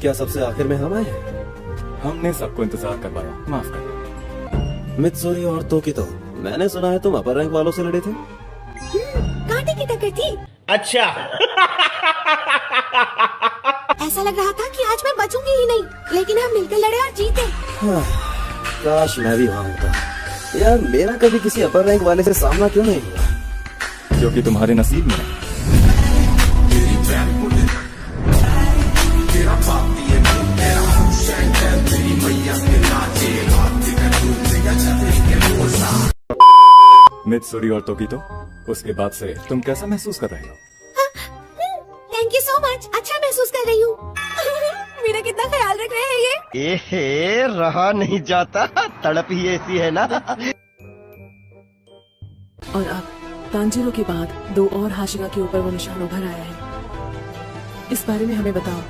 क्या सबसे आखिर में हम आए हैं? हमने सबको इंतजार करवाया, माफ करना। मित्सुरी और तोकितो, मैंने सुना है तुम अपर रैंक वालों से लड़े थे। कांटे की टक्कर थी। अच्छा। ऐसा लग रहा था कि आज मैं बचूंगी ही नहीं, लेकिन हम मिलकर लड़े और जीते। हाँ, काश मैं भी वहाँ होता। यार मेरा कभी किसी अपर रैंक वाले से सामना क्यों नहीं हुआ? क्योंकि तुम्हारे नसीब में है। मित्सुरी और तोकितो, उसके बाद से तुम कैसा महसूस कर रहे हो? थैंक यू सो मच, अच्छा महसूस कर रही हूँ। मेरा कितना ख्याल रख रहे हैं ये। एहे, रहा नहीं जाता, तड़प ही ऐसी है ना। और अब तांजिरो के बाद 2 और हाशिरा के ऊपर वो निशान उभर आया है। इस बारे में हमें बताओ।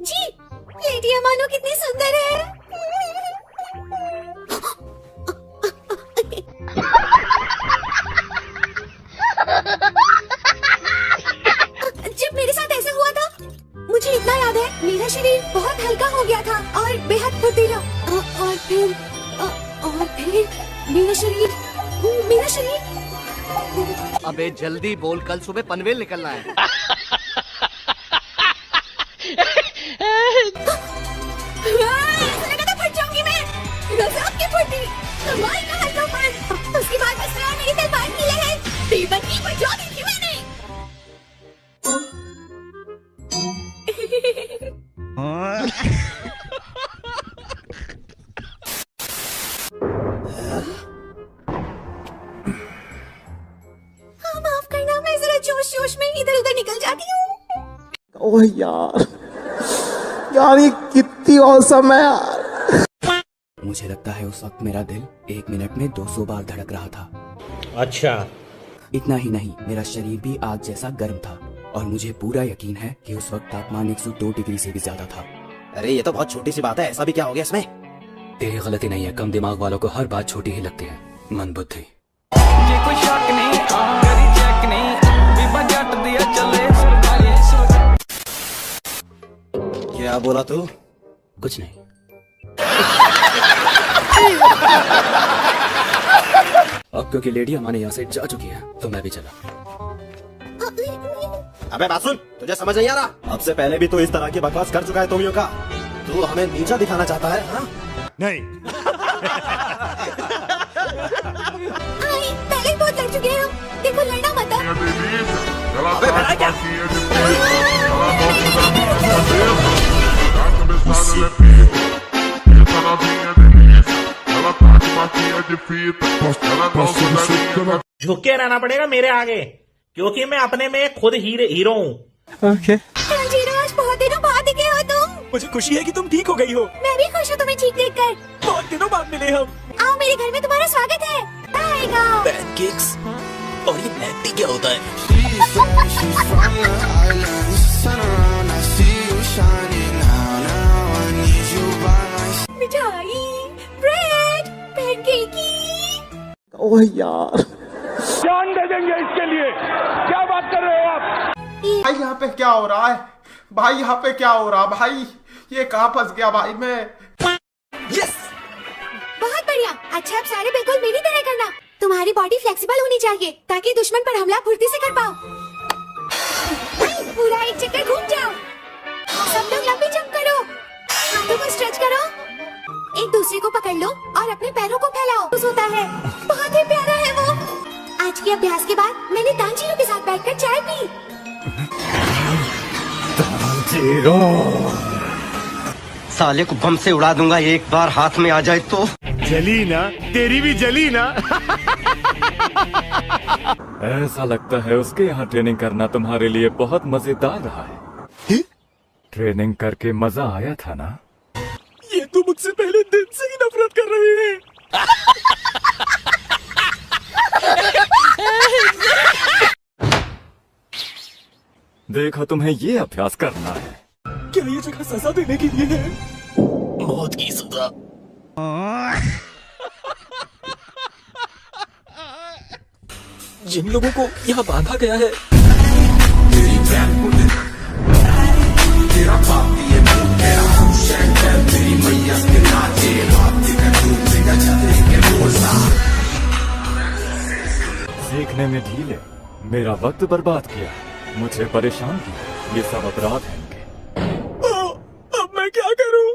जी, लेडी अमानो कितनी सुंदर है। जब मेरे साथ ऐसा हुआ था, मुझे इतना याद है, मेरा शरीर बहुत हल्का हो गया था और बेहद फुर्तीला। और फिर मेरा शरीर अबे जल्दी बोल, कल सुबह पनवेल निकलना है। ऐसा लगा था फट जाऊंगी मैं। गजब की फटी, कमाल का हल्कापन। उसके बाद बस मेरी तलवार की लहर बेबस की बजा दी थी मैंने। माफ करना, मैं जरा जोश में इधर उधर निकल जाती हूँ। ओह यार ये कितनी औसम है यार। मुझे लगता है उस वक्त मेरा दिल 1 मिनट में 200 बार धड़क रहा था। अच्छा। इतना ही नहीं, मेरा शरीर भी आग जैसा गर्म था और मुझे पूरा यकीन है कि उस वक्त तापमान 102 डिग्री से भी ज्यादा था। अरे ये तो बहुत छोटी सी बात है, ऐसा भी क्या हो गया इसमें? तेरी गलती नहीं है, कम दिमाग वालों को हर बात छोटी ही लगती है। मन बुद्धि। क्या बोला तू? कुछ नहीं। अब क्योंकि लेडी हमारे यहाँ से जा चुकी है तो मैं भी चला। अबे बात सुन, तुझे समझ नहीं आ रहा? अब से पहले भी तू इस तरह की बकवास कर चुका है तोमियो का। तू हमें नीचा दिखाना चाहता है? हाँ? नहीं। पहले ही बहुत लड़ चुके हैं हम, देखो लड़ना मत। अबे बड़ा क्या? झुके रहना पड़ेगा मेरे आगे, क्योंकि मैं अपने में खुद हीरो हूँ। ओके। तांजीरो, आज बहुत दिनों बाद दिखे हो तुम। मुझे खुशी है कि तुम ठीक हो गई हो। मैं भी खुश हूँ तुम्हें ठीक देखकर। बहुत दिनों बाद मिले हम। आओ, मेरे घर में तुम्हारा स्वागत है। आएगा। पैनकेक्स और ये ब्लैक टी क्या होता है? मिठाई, ब्रेड, पैनकेकी। ओह यार, जान दे देंगे इसके लिए। क्या बात कर रहे हो आप? भाई यहाँ पे क्या हो रहा है? भाई यहाँ पे क्या हो रहा भाई? ये कहाँ फंस गया भाई मैं? यस, बहुत बढ़िया। अच्छा, अब सारे बिल्कुल मेरी तरह करना। तुम्हारी बॉडी फ्लेक्सिबल होनी चाहिए ताकि दुश्मन पर हमला फुर्ती से कर पाओ। पूरा एक चक्कर घूम जाओ। सब लोग लंबी जंप करो, हाथों को स्ट्रेच करो, एक दूसरे को पकड़ लो और अपने पैरों को फैलाओ। होता है, बहुत ही प्यारा है वो। आज के अभ्यास के बाद मैंने तांजीरो के साथ बैठकर चाय पी। साले को बम से उड़ा दूंगा एक बार हाथ में आ जाए तो। जली ना, तेरी भी जली ना। ऐसा लगता है उसके यहाँ ट्रेनिंग करना तुम्हारे लिए बहुत मजेदार रहा है। ट्रेनिंग करके मजा आया था ना? ये तो मुझसे पहले दिन से ही नफरत कर रहे हैं। देखो, तुम्हें ये अभ्यास करना है। क्या ये जगह सजा देने के लिए है? मौत की सजा। जिन लोगों को यहाँ बांधा गया है ढीले, मेरा वक्त बर्बाद किया, मुझे परेशान किया। ये सब अपराध हैं इनके। अब मैं क्या करूं?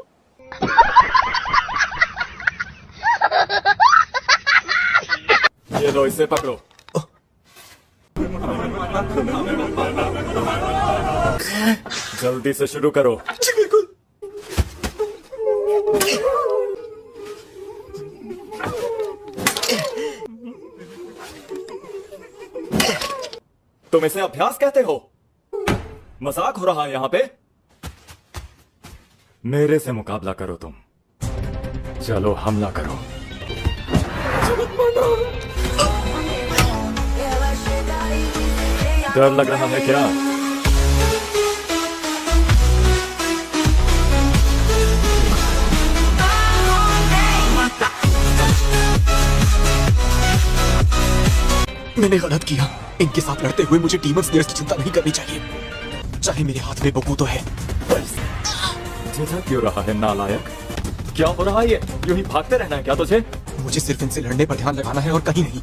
ये लो, इसे पकड़ो। जल्दी से शुरू करो। जी बिल्कुल। तुम इसे अभ्यास कहते हो? मजाक हो रहा है यहाँ पे। मेरे से मुकाबला करो तुम। चलो हमला करो। डर लग रहा है क्या? मैंने गलत किया। इनके साथ लड़ते हुए मुझे डीमन स्लेयर्स की चिंता नहीं करनी चाहिए, चाहे मेरे हाथ में बकू तो है। झिझक क्यों रहा है नालायक? क्या हो रहा है ये? यूं ही भागते रहना है क्या तुझे? मुझे सिर्फ इनसे लड़ने पर ध्यान लगाना है और कहीं नहीं।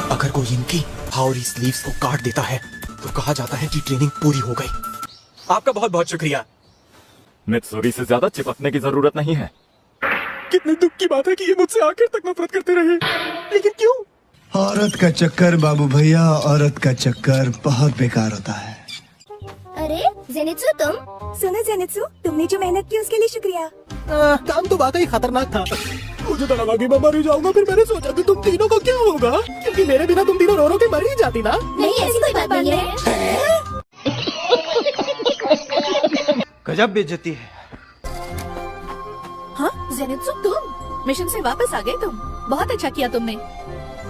अगर कोई इनकी हाउरी स्लीव्स को काट देता है तो कहा जाता है कि ट्रेनिंग पूरी हो गई। आपका बहुत बहुत शुक्रिया। मित्सुरी से ज्यादा चिपकने की जरूरत नहीं है। कितने दुख की बात है कि ये मुझसे आखिर तक नफरत करते रहे, लेकिन क्यों? औरत का चक्कर बाबू भैया, औरत का चक्कर बहुत बेकार होता है। अरे जेनित्सु, तुम सुनो जेनित्सु, तुमने जो मेहनत की उसके लिए शुक्रिया। काम तो वाकई खतरनाक था। मुझे तो लगा कि मैं मर ही जाऊंगा, फिर मैंने सोचा कि तुम तीनों को क्या होगा, क्योंकि मेरे बिना तुम तीनों रो रो के मर ही जाती ना। नहीं, ऐसी कोई बात नहीं है। गजब बेइज्जती है। हाँ जेनित्सु, तुम मिशन से वापस आ गए। तुम बहुत अच्छा किया तुमने।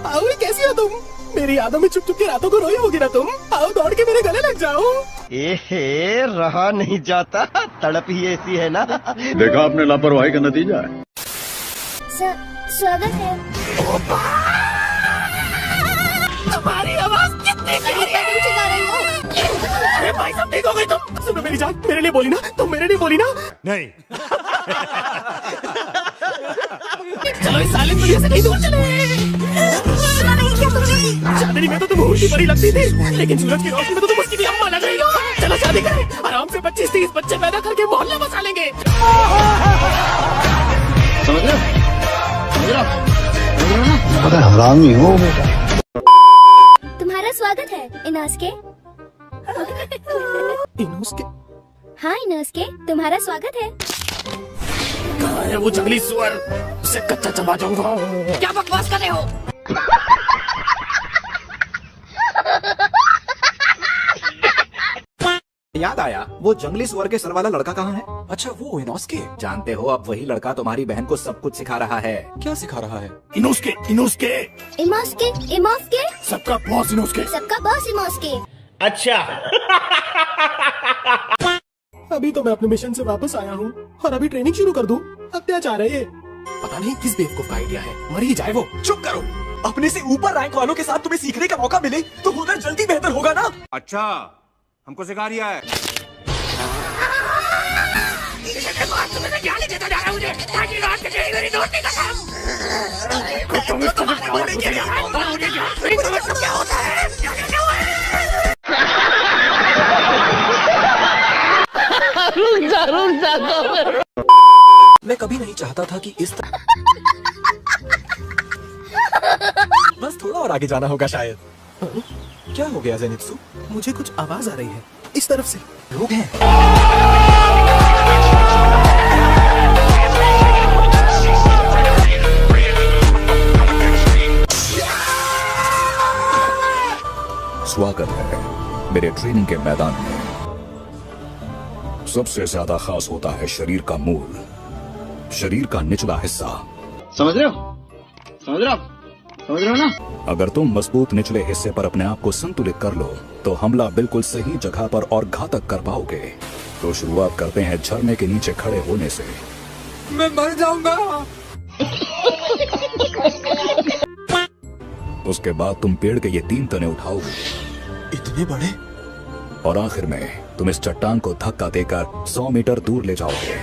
आओ, कैसी हो तुम? मेरी यादों में चुप चुप के रातों को रोई होगी ना तुम। आओ दौड़ के मेरे गले लग जाओ। एहे, रहा नहीं जाता, तड़प ही ऐसी है ना। देखा आपने लापरवाही का नतीजा है। स्वागत है। तुम्हारी आवाज कितनी चिल्ला रही हो? अरे भाई साहब, ठीक हो गई तुम? सुनो मेरी जान, मेरे लिए बोली ना तुम? मेरे लिए बोली ना? नहीं। चलो इस साले दुनिया से कहीं दूर चले। चांदनी में तो तुम उल्टी परी लगती थी, लेकिन सूरज की रोशनी में तो तुम उसकी भी अम्मा लग रही हो। चलो शादी करें, आराम से 25-30 बच्चे पैदा करके मोहल्ला बसा लेंगे। समझ रहे हो? अरे हरामी हो बेटा। तुम्हारा स्वागत है इनास्के। इनोस्के? हाँ इनास्के, तुम्हारा स्वागत है। कहाँ है वो जंगली सुअर? उसे कच्चा चबा जाऊंगा। क्या बकवास कर रहे हो? याद आया, वो जंगली सुअर के सर वाला लड़का कहाँ है? अच्छा, वो इनोस्के। जानते हो, अब वही लड़का तुम्हारी बहन को सब कुछ सिखा रहा है। क्या सिखा रहा है? इनोस्के, इनोस्के, इमोस्के, इमोस्के, सबका बॉस इनोस्के। सबका बॉस इमोस्के। अच्छा। अभी तो मैं अपने मिशन से वापस आया हूँ और अभी ट्रेनिंग शुरू कर दूँ। अत्याचार है ये। पता नहीं किस बेवकूफ का आइडिया है। मर ही जाए वो। चुप करो। अपने से ऊपर रैंक वालों के साथ तुम्हें सीखने का मौका मिले तो उधर जल्दी बेहतर होगा ना। अच्छा, हमको सिखा रिया है। मैं कभी नहीं चाहता था कि इस तरह। बस थोड़ा और आगे जाना होगा शायद। क्या हो गया जेनित्सु? मुझे कुछ आवाज आ रही है इस तरफ से। लोग हैं। स्वागत है मेरे ट्रेनिंग के मैदान में। सबसे ज्यादा खास होता है शरीर का मूल, शरीर का निचला हिस्सा। समझ रहे हो? समझ रहे हो? समझ रहे हो ना? अगर तुम मजबूत निचले हिस्से पर अपने आप को संतुलित कर लो तो हमला बिल्कुल सही जगह पर और घातक कर पाओगे। तो शुरुआत करते हैं झरने के नीचे खड़े होने से। मैं मर जाऊंगा। उसके बाद तुम पेड़ के ये 3 तने उठाओगे। इतने बड़े? और आखिर में तुम इस चट्टान को धक्का देकर 100 मीटर दूर ले जाओगे।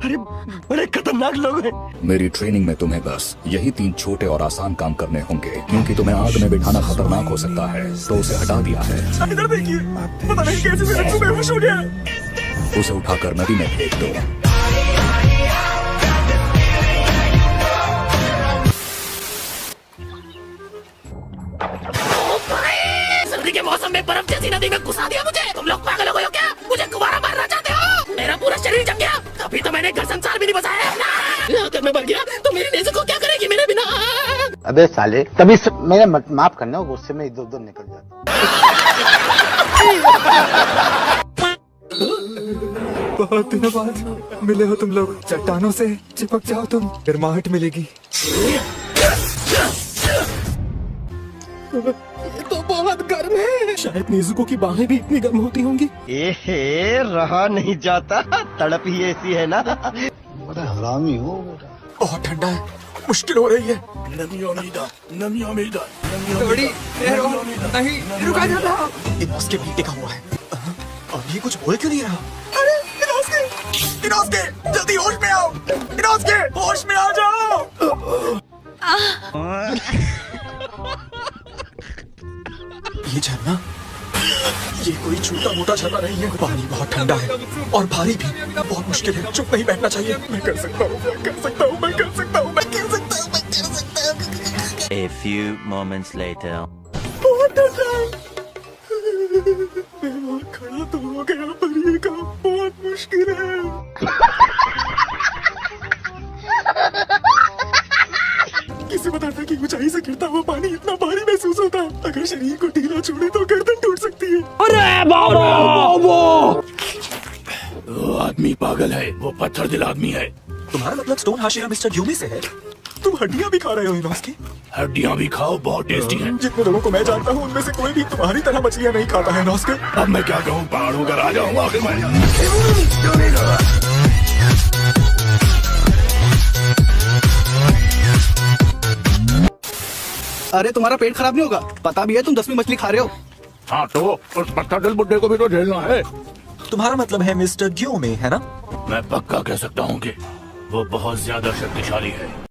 अरे बड़े खतरनाक लोग हैं। मेरी ट्रेनिंग में तुम्हें बस यही 3 छोटे और आसान काम करने होंगे, क्योंकि तुम्हें आग में बिठाना खतरनाक हो सकता है, तो उसे हटा दिया है। इधर देखिए, पता नहीं कैसे मेरा मुंह बेहोश हो गया। उसे उठाकर नदी में फेंक दो। सर्दी के मौसम में बर्फ जैसी नदी में घुसा दिया मुझे। तुम लोग पागल हो गए हो क्या? मुझे कुवारा मारना चाहते हो? मेरा पूरा शरीर जम गया। कभी तो मैंने घर संसार भी नहीं बसाया। अगर मैं मर गया तो मेरी नेज़ुको क्या करेगी मेरे बिना? अबे साले, तभी मैंने माफ करना, गुस्से में इधर उधर निकल जाता। बहुत दिनों बाद मिले हो तुम लोग। चट्टानों से चिपक जाओ तुम, गर्माहट मिलेगी। ये तो बहुत गर्म है। शायद नेज़ुको की बाहें भी इतनी गर्म होती होंगी। रहा नहीं जाता, तड़प ही ऐसी है ना। बड़ा हरामी हो बेटा। बहुत ठंडा है, मुश्किल हो रही है। नहीं, रुका जाता। इनोस्के भी टिका हुआ है। अब ये कुछ बोल क्यों नहीं रहा? अरे इनोस्के, जल्दी होश में आओ। इनोस्के, होश में आ जाओ। ये झरना, ये कोई छोटा मोटा झरना नहीं है। पानी बहुत ठंडा है और भारी भी। बहुत मुश्किल है, चुप नहीं बैठना चाहिए। मैं कर सकता हूँ, मैं कर सकता हूँ, मैं कर सकता हूँ, मैं कर सकता हूँ, मैं कर सकता हूँ। A few moments later. बहुत ठंडा है। मैं वहाँ खड़ा तो हो गया, पर ये काम बहुत मुश्किल है। किसी पदार्थ की ऊंचाई से गिरता हुआ पानी इतना भारी महसूस होता है, अगर शरीर को ढीला छोड़े तो गर्दन टूट सकती है। अरे बाबा! वो आदमी पागल है, वो पत्थर दिल आदमी है। तुम्हारा मतलब स्टोन हाशिरा मिस्टर ग्यूमी से है? तुम हड्डियाँ भी खा रहे हो इनोस्के? हड्डियाँ भी खाओ, बहुत टेस्टी है। जितने लोगों को मैं जानता हूँ उनमें से कोई भी तुम्हारी तरह मछलियाँ नहीं खाता है इनोस्के। अब मैं क्या कहूँ, पहाड़ों का राजा हूँ आखिर मैं। अरे तुम्हारा पेट खराब नहीं होगा? पता भी है तुम 10वीं मछली खा रहे हो। हाँ तो उस पत्थर दिल बुड्ढे को भी तो झेलना है। तुम्हारा मतलब है मिस्टर ग्यूमी, है ना? मैं पक्का कह सकता हूँ कि वो बहुत ज्यादा शक्तिशाली है।